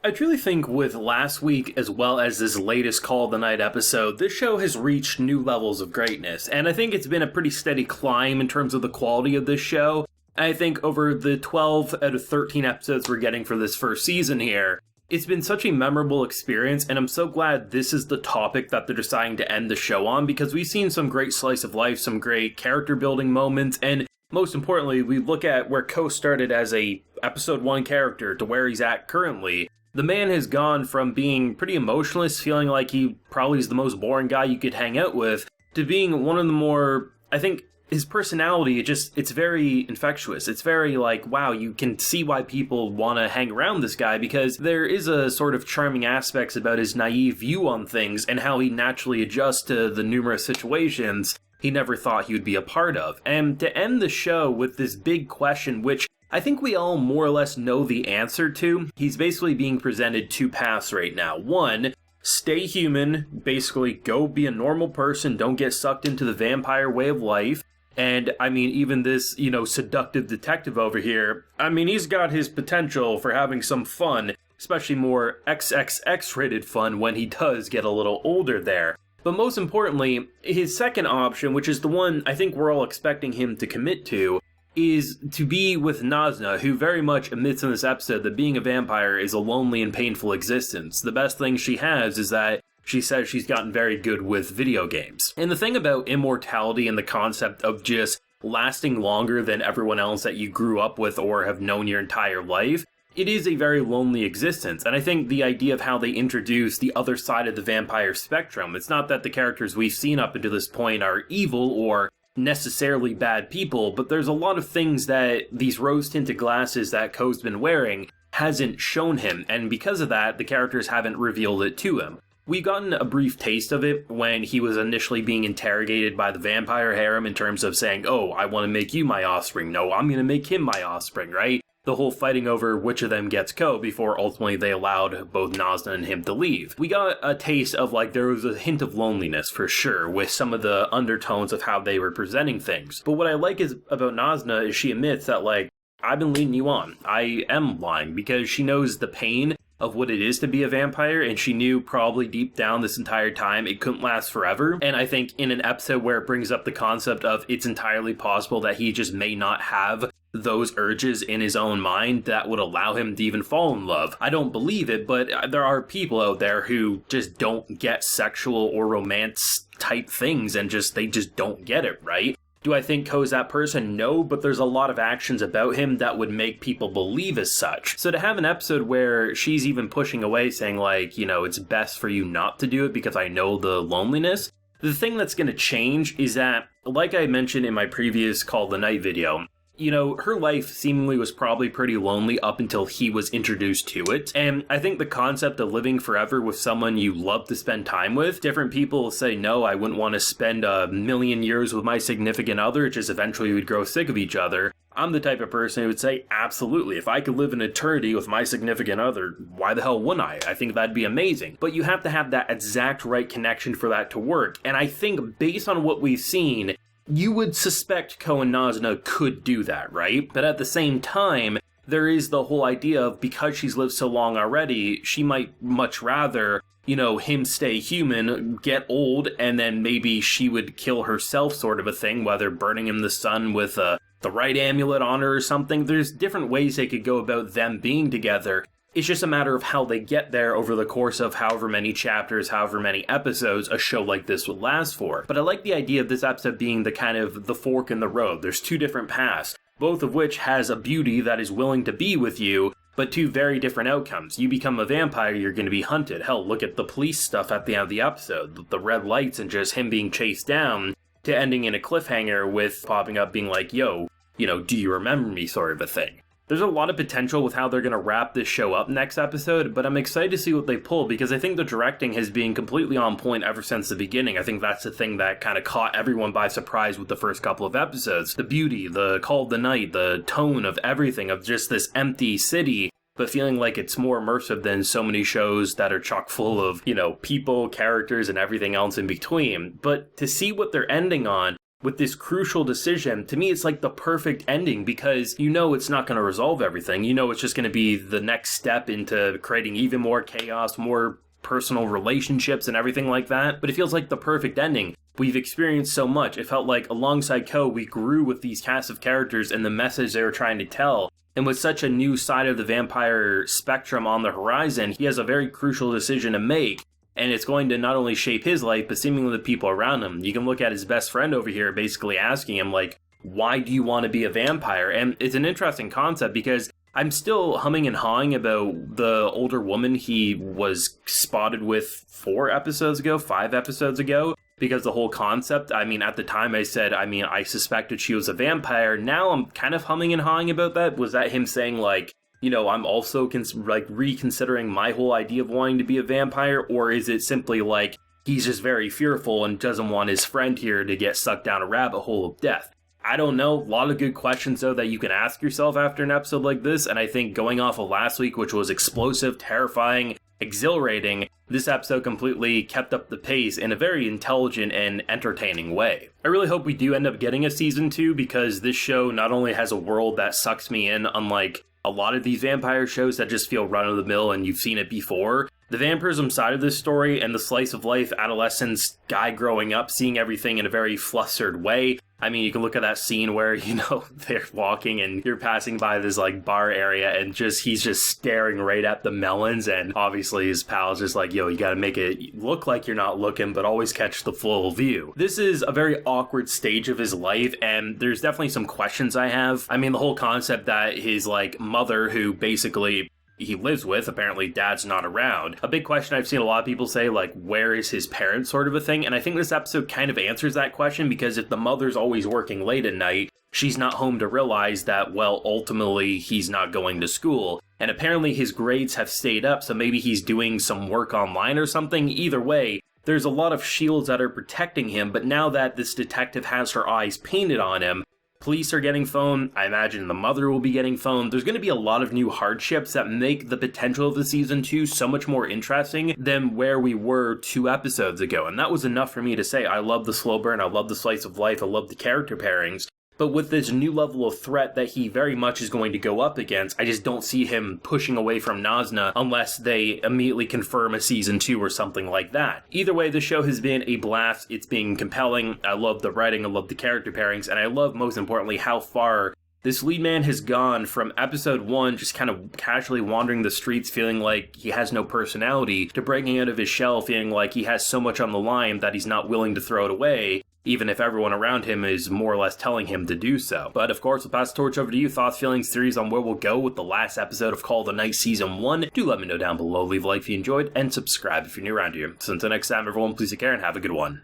I truly think with last week as well as this latest Call of the Night episode, this show has reached new levels of greatness, and I think it's been a pretty steady climb in terms of the quality of this show. I think over the 12 out of 13 episodes we're getting for this first season here, it's been such a memorable experience, and I'm so glad this is the topic that they're deciding to end the show on, because we've seen some great slice of life, some great character building moments, and most importantly, we look at where Ko started as a episode 1 character to where he's at currently. The man has gone from being pretty emotionless, feeling like he probably is the most boring guy you could hang out with, to being one of the more, I think, his personality, it's very infectious. It's very like, wow, you can see why people want to hang around this guy, because there is a sort of charming aspects about his naive view on things and how he naturally adjusts to the numerous situations he never thought he would be a part of. And to end the show with this big question, which I think we all more or less know the answer to, he's basically being presented 2 paths right now. One, stay human, basically go be a normal person, don't get sucked into the vampire way of life. And, I mean, even this, seductive detective over here, I mean, he's got his potential for having some fun, especially more XXX-rated fun when he does get a little older there. But most importantly, his second option, which is the one I think we're all expecting him to commit to, is to be with Nasna, who very much admits in this episode that being a vampire is a lonely and painful existence. The best thing she has is that she says she's gotten very good with video games. And the thing about immortality and the concept of just lasting longer than everyone else that you grew up with or have known your entire life, it is a very lonely existence. And I think the idea of how they introduce the other side of the vampire spectrum, it's not that the characters we've seen up until this point are evil or necessarily bad people, but there's a lot of things that these rose-tinted glasses that Ko's been wearing hasn't shown him, and because of that, the characters haven't revealed it to him. We've gotten a brief taste of it when he was initially being interrogated by the vampire harem in terms of saying, oh, I want to make you my offspring. No, I'm going to make him my offspring, right? The whole fighting over which of them gets Ko before ultimately they allowed both Nasna and him to leave. We got a taste of, there was a hint of loneliness for sure with some of the undertones of how they were presenting things. But what I like about Nasna is she admits that, I've been leading you on. I am lying, because she knows the pain of what it is to be a vampire, and she knew probably deep down this entire time it couldn't last forever. And I think in an episode where it brings up the concept of it's entirely possible that he just may not have those urges in his own mind that would allow him to even fall in love. I don't believe it, but there are people out there who just don't get sexual or romance type things and they just don't get it, right? Do I think Ko's that person? No, but there's a lot of actions about him that would make people believe as such. So to have an episode where she's even pushing away saying it's best for you not to do it because I know the loneliness, the thing that's going to change is that, like I mentioned in my previous Call of the Night video, her life seemingly was probably pretty lonely up until he was introduced to it. And I think the concept of living forever with someone you love to spend time with, different people will say, no, I wouldn't want to spend a million years with my significant other, just eventually we'd grow sick of each other. I'm the type of person who would say, absolutely, if I could live an eternity with my significant other, why the hell wouldn't I? I think that'd be amazing. But you have to have that exact right connection for that to work. And I think based on what we've seen, you would suspect Ko and Nasna could do that, right? But at the same time, there is the whole idea of because she's lived so long already, she might much rather, him stay human, get old, and then maybe she would kill herself sort of a thing, whether burning him in the sun with the right amulet on her or something. There's different ways they could go about them being together. It's just a matter of how they get there over the course of however many chapters, however many episodes a show like this would last for. But I like the idea of this episode being the kind of the fork in the road. There's 2 different paths, both of which has a beauty that is willing to be with you, but 2 very different outcomes. You become a vampire, you're going to be hunted. Hell, look at the police stuff at the end of the episode. The red lights and just him being chased down, to ending in a cliffhanger with popping up being like, yo, do you remember me sort of a thing. There's a lot of potential with how they're going to wrap this show up next episode, but I'm excited to see what they pull because I think the directing has been completely on point ever since the beginning. I think that's the thing that kind of caught everyone by surprise with the first couple of episodes. The beauty, the Call of the Night, the tone of everything, of just this empty city, but feeling like it's more immersive than so many shows that are chock full of, people, characters, and everything else in between. But to see what they're ending on, with this crucial decision. To me, it's like the perfect ending because you know it's not going to resolve everything. You know it's just going to be the next step into creating even more chaos, more personal relationships and everything like that. But it feels like the perfect ending. We've experienced so much. It felt like alongside Ko, we grew with these cast of characters and the message they were trying to tell. And with such a new side of the vampire spectrum on the horizon, he has a very crucial decision to make. And it's going to not only shape his life, but seemingly the people around him. You can look at his best friend over here basically asking him, like, why do you want to be a vampire? And it's an interesting concept because I'm still humming and hawing about the older woman he was spotted with 5 episodes ago. Because the whole concept, I mean, at the time I said, I suspected she was a vampire. Now I'm kind of humming and hawing about that. Was that him saying, like, you know, I'm also reconsidering my whole idea of wanting to be a vampire? Or is it simply like he's just very fearful and doesn't want his friend here to get sucked down a rabbit hole of death? I don't know. A lot of good questions, though, that you can ask yourself after an episode like this. And I think going off of last week, which was explosive, terrifying, exhilarating, this episode completely kept up the pace in a very intelligent and entertaining way. I really hope we do end up getting a season 2 because this show not only has a world that sucks me in, unlike a lot of these vampire shows that just feel run-of-the-mill and you've seen it before. The vampirism side of this story and the slice of life adolescence guy growing up, seeing everything in a very flustered way. I mean, you can look at that scene where, you know, they're walking and you're passing by this, like, bar area and he's just staring right at the melons, and obviously his pal's just like, yo, you gotta make it look like you're not looking, but always catch the full view. This is a very awkward stage of his life, and there's definitely some questions I have. I mean, the whole concept that his, like, mother, who basically he lives with, apparently dad's not around. A big question I've seen a lot of people say, like, where is his parent sort of a thing? And I think this episode kind of answers that question, because if the mother's always working late at night, she's not home to realize that, well, ultimately he's not going to school. And apparently his grades have stayed up, so maybe he's doing some work online or something. Either way, there's a lot of shields that are protecting him, but now that this detective has her eyes painted on him, police are getting phoned. I imagine the mother will be getting phoned. There's going to be a lot of new hardships that make the potential of the season 2 so much more interesting than where we were 2 episodes ago. And that was enough for me to say, I love the slow burn, I love the slice of life, I love the character pairings. But with this new level of threat that he very much is going to go up against, I just don't see him pushing away from Nasna unless they immediately confirm a season 2 or something like that. Either way, the show has been a blast. It's been compelling. I love the writing, I love the character pairings, and I love, most importantly, how far this lead man has gone from episode 1, just kind of casually wandering the streets feeling like he has no personality, to breaking out of his shell feeling like he has so much on the line that he's not willing to throw it away, even if everyone around him is more or less telling him to do so. But of course, we'll pass the torch over to you. Thoughts, feelings, theories on where we'll go with the last episode of Call of the Night Season 1. Do let me know down below. Leave a like if you enjoyed, and subscribe if you're new around here. So until next time, everyone, please take care and have a good one.